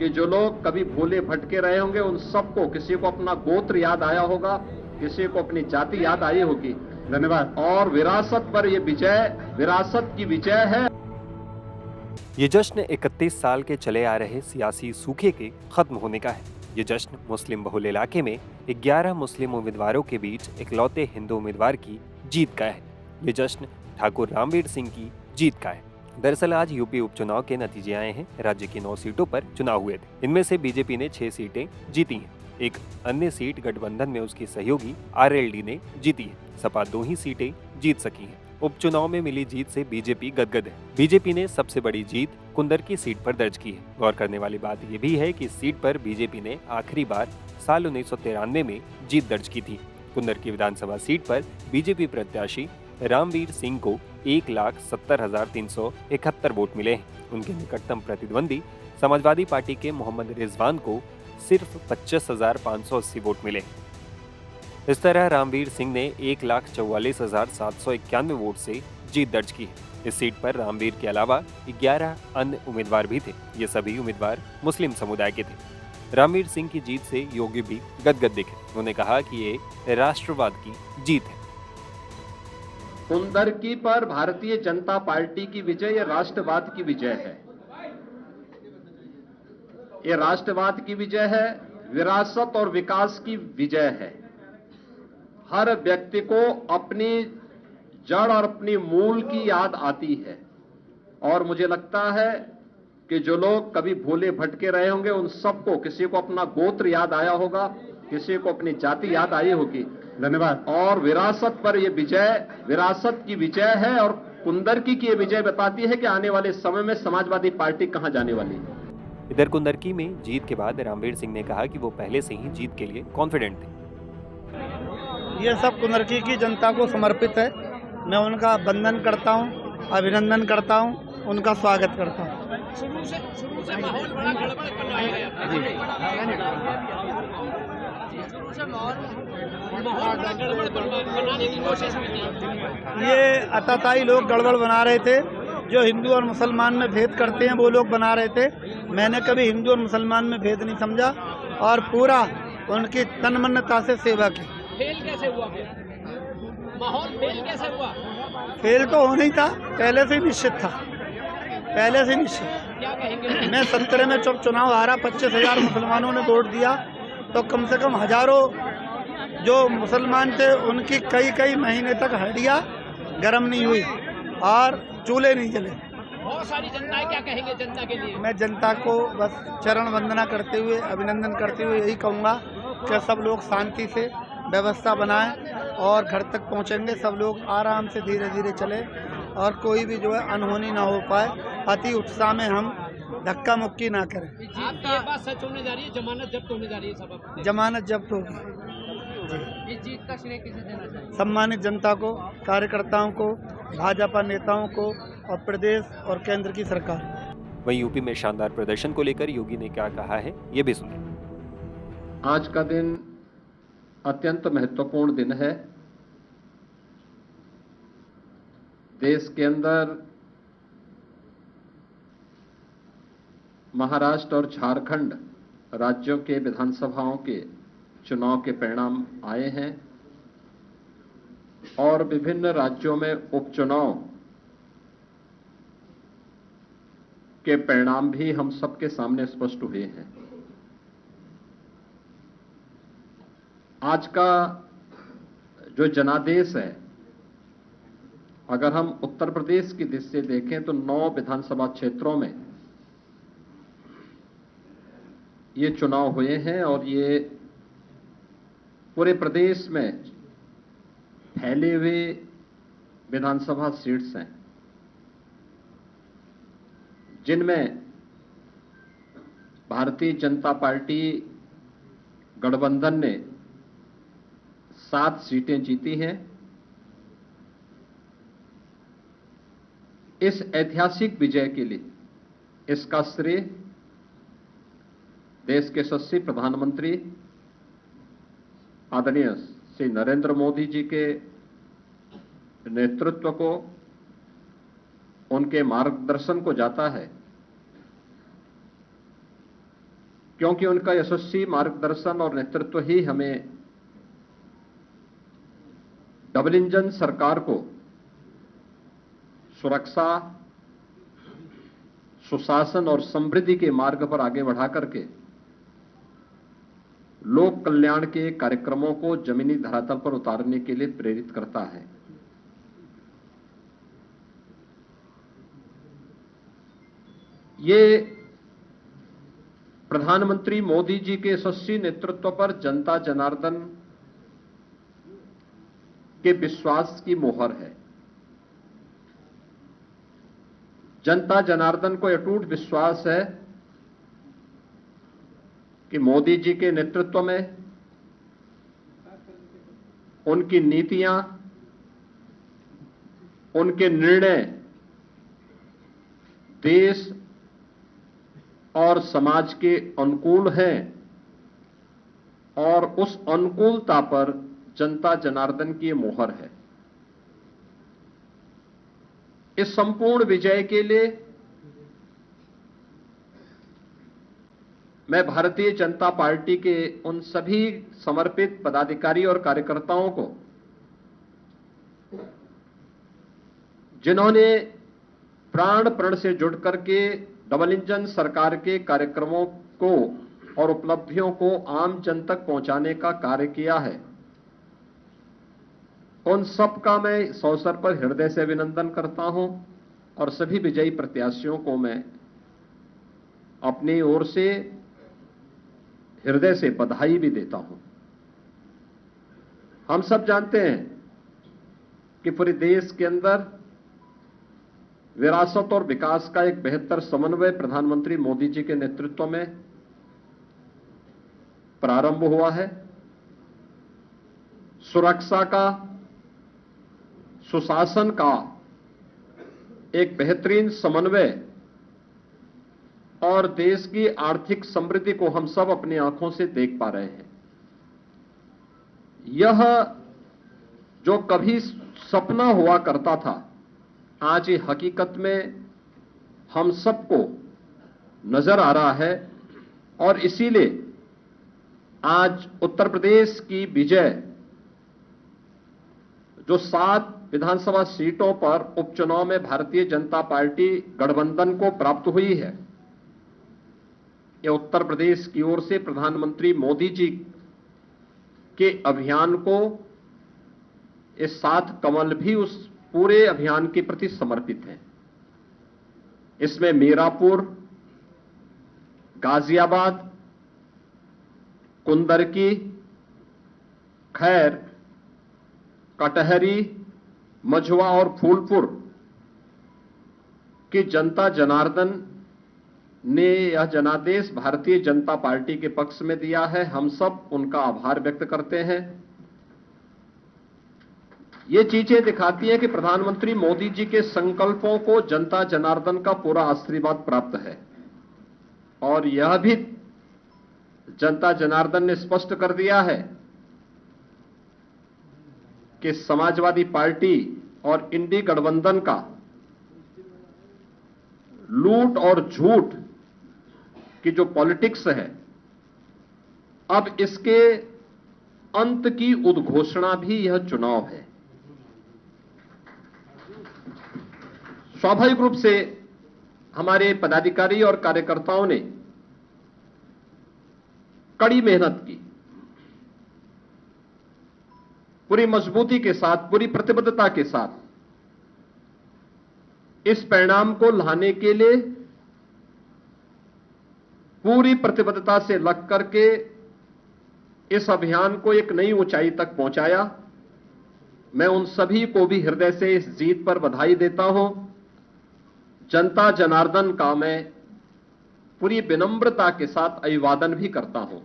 कि जो लोग कभी भूले भटके रहे होंगे उन सबको, किसी को अपना गोत्र याद आया होगा, किसी को अपनी जाति याद आई होगी। धन्यवाद। और विरासत पर ये विजय विरासत की विजय है। ये जश्न 31 साल के चले आ रहे सियासी सूखे के खत्म होने का है। ये जश्न मुस्लिम बहुल इलाके में 11 मुस्लिम उम्मीदवारों के बीच इकलौते हिंदू उम्मीदवार की जीत का है। ये जश्न ठाकुर रामवीर सिंह की जीत का है। दरअसल आज यूपी उपचुनाव के नतीजे आए हैं। राज्य की 9 सीटों पर चुनाव हुए थे। इनमें से बीजेपी ने 6 सीटें जीती हैं। एक अन्य सीट गठबंधन में उसकी सहयोगी आरएलडी ने जीती है। सपा 2 ही सीटें जीत सकी हैं। उपचुनाव में मिली जीत से बीजेपी गदगद है। बीजेपी ने सबसे बड़ी जीत कुंदरकी सीट पर दर्ज की है। गौर करने वाली बात यह भी है कि इस सीट पर बीजेपी ने आखिरी बार साल 1993 में जीत दर्ज की थी। कुंदरकी विधानसभा सीट पर बीजेपी प्रत्याशी रामवीर सिंह को 1,70,371 वोट मिले हैं। उनके निकटतम प्रतिद्वंदी समाजवादी पार्टी के मोहम्मद रिजवान को सिर्फ 25,580 वोट मिले। इस तरह रामवीर सिंह ने 1,44,791 वोट से जीत दर्ज की है। इस सीट पर रामवीर के अलावा 11 अन्य उम्मीदवार भी थे। ये सभी उम्मीदवार मुस्लिम समुदाय के थे। रामवीर सिंह की जीत से योगी भी गदगद दिखे। उन्होंने कहा कि ये राष्ट्रवाद की जीत है। कुंदरकी पर भारतीय जनता पार्टी की विजय ये राष्ट्रवाद की विजय है। ये राष्ट्रवाद की विजय है, विरासत और विकास की विजय है। हर व्यक्ति को अपनी जड़ और अपनी मूल की याद आती है। और मुझे लगता है कि जो लोग कभी भूले भटके रहे होंगे उन सबको, किसी को अपना गोत्र याद आया होगा, किसी को अपनी जाति याद आई होगी। धन्यवाद। और विरासत पर यह विजय विरासत की विजय है और कुंदरकी की यह विजय बताती है कि आने वाले समय में समाजवादी पार्टी कहां जाने वाली है। इधर कुंदरकी में जीत के बाद रामवीर सिंह ने कहा कि वो पहले से ही जीत के लिए कॉन्फिडेंट थे। ये सब कुंदरकी की जनता को समर्पित है। मैं उनका वंदन करता हूँ, अभिनंदन करता हूँ, उनका स्वागत करता हूँ। शुरू से माहौल बड़ा गड़बड़ कर रहा है जी। शुरू से माहौल बड़ा गड़बड़ बनाने की कोशिश में थी। ये अताताई लोग गड़बड़ बना रहे थे। जो हिंदू और मुसलमान में भेद करते हैं वो लोग बना रहे थे। मैंने कभी हिंदू और मुसलमान में भेद नहीं समझा और पूरा उनकी तन्मन्नता से सेवा की। फेल कैसे हुआ? माहौल फेल कैसे हुआ? फेल तो होना ही था, पहले से निश्चित था, पहले से निश्चित। क्या कहेंगे? मैं 17 में जब चुनाव हारा, 25,000 मुसलमानों ने वोट दिया तो कम से कम हजारों जो मुसलमान थे उनकी कई महीने तक हड्डियां गर्म नहीं हुई और चूल्हे नहीं जले। बहुत सारी जनता है, क्या कहेंगे जनता के लिए? मैं जनता को बस चरण वंदना करते हुए, अभिनंदन करते हुए यही कहूँगा कि सब लोग शांति से व्यवस्था बनाएं और घर तक पहुंचेंगे। सब लोग आराम से धीरे धीरे चले और कोई भी जो है अनहोनी ना हो पाए। अति उत्साह में हम धक्का मुक्की ना करें। आपकी ये बात सच होने जा रही है, जमानत जब्त होने जा रही है सब? जमानत जब्त होगी। इस जीत का श्रेय किसे देना चाहिए? सम्मानित जनता को, कार्यकर्ताओं को, भाजपा नेताओं को और प्रदेश और केंद्र की सरकार। वहीं यूपी में शानदार प्रदर्शन को लेकर योगी ने क्या कहा है, ये भी सुनिए। आज का दिन अत्यंत महत्वपूर्ण दिन है। देश के अंदर महाराष्ट्र और झारखंड राज्यों के विधानसभाओं के चुनाव के परिणाम आए हैं और विभिन्न राज्यों में उपचुनाव के परिणाम भी हम सबके सामने स्पष्ट हुए हैं। आज का जो जनादेश है, अगर हम उत्तर प्रदेश की दृष्टि से देखें तो 9 विधानसभा क्षेत्रों में ये चुनाव हुए हैं और ये पूरे प्रदेश में फैले हुए विधानसभा सीट्स हैं, जिनमें भारतीय जनता पार्टी गठबंधन ने 7 सीटें जीती हैं। इस ऐतिहासिक विजय के लिए इसका श्रेय देश के यशस्वी प्रधानमंत्री आदरणीय श्री नरेंद्र मोदी जी के नेतृत्व को, उनके मार्गदर्शन को जाता है। क्योंकि उनका यशस्वी मार्गदर्शन और नेतृत्व ही हमें डबल इंजन सरकार को सुरक्षा, सुशासन और समृद्धि के मार्ग पर आगे बढ़ा करके लोक कल्याण के कार्यक्रमों को जमीनी धरातल पर उतारने के लिए प्रेरित करता है। ये प्रधानमंत्री मोदी जी के यशस्वी नेतृत्व पर जनता जनार्दन के विश्वास की मोहर है। जनता जनार्दन को अटूट विश्वास है कि मोदी जी के नेतृत्व में उनकी नीतियां, उनके निर्णय देश और समाज के अनुकूल हैं और उस अनुकूलता पर जनता जनार्दन की मोहर है। इस संपूर्ण विजय के लिए मैं भारतीय जनता पार्टी के उन सभी समर्पित पदाधिकारी और कार्यकर्ताओं को, जिन्होंने प्राण प्रण से जुड़ करके डबल इंजन सरकार के कार्यक्रमों को और उपलब्धियों को आम जन तक पहुंचाने का कार्य किया है, उन सबका मैं इस अवसर पर हृदय से अभिनंदन करता हूं और सभी विजयी प्रत्याशियों को मैं अपनी ओर से हृदय से बधाई भी देता हूं। हम सब जानते हैं कि पूरे देश के अंदर विरासत और विकास का एक बेहतर समन्वय प्रधानमंत्री मोदी जी के नेतृत्व में प्रारंभ हुआ है। सुरक्षा का, सुशासन का एक बेहतरीन समन्वय और देश की आर्थिक समृद्धि को हम सब अपनी आंखों से देख पा रहे हैं। यह जो कभी सपना हुआ करता था, आज ये हकीकत में हम सबको नजर आ रहा है और इसीलिए आज उत्तर प्रदेश की विजय जो 7 विधानसभा सीटों पर उपचुनाव में भारतीय जनता पार्टी गठबंधन को प्राप्त हुई है, यह उत्तर प्रदेश की ओर से प्रधानमंत्री मोदी जी के अभियान को, इस 7 कमल भी उस पूरे अभियान के प्रति समर्पित हैं। इसमें मीरापुर, गाजियाबाद, कुंदरकी, खैर, कटहरी, मझवा और फूलपुर की जनता जनार्दन ने यह जनादेश भारतीय जनता पार्टी के पक्ष में दिया है। हम सब उनका आभार व्यक्त करते हैं। ये चीजें दिखाती हैं कि प्रधानमंत्री मोदी जी के संकल्पों को जनता जनार्दन का पूरा आशीर्वाद प्राप्त है और यह भी जनता जनार्दन ने स्पष्ट कर दिया है कि समाजवादी पार्टी और इंडी गठबंधन का लूट और झूठ की जो पॉलिटिक्स है, अब इसके अंत की उद्घोषणा भी यह चुनाव है। स्वाभाविक रूप से हमारे पदाधिकारी और कार्यकर्ताओं ने कड़ी मेहनत की, पूरी मजबूती के साथ, पूरी प्रतिबद्धता के साथ इस परिणाम को लाने के लिए पूरी प्रतिबद्धता से लग करके इस अभियान को एक नई ऊंचाई तक पहुंचाया। मैं उन सभी को भी हृदय से इस जीत पर बधाई देता हूं। जनता जनार्दन का मैं पूरी विनम्रता के साथ अभिवादन भी करता हूं।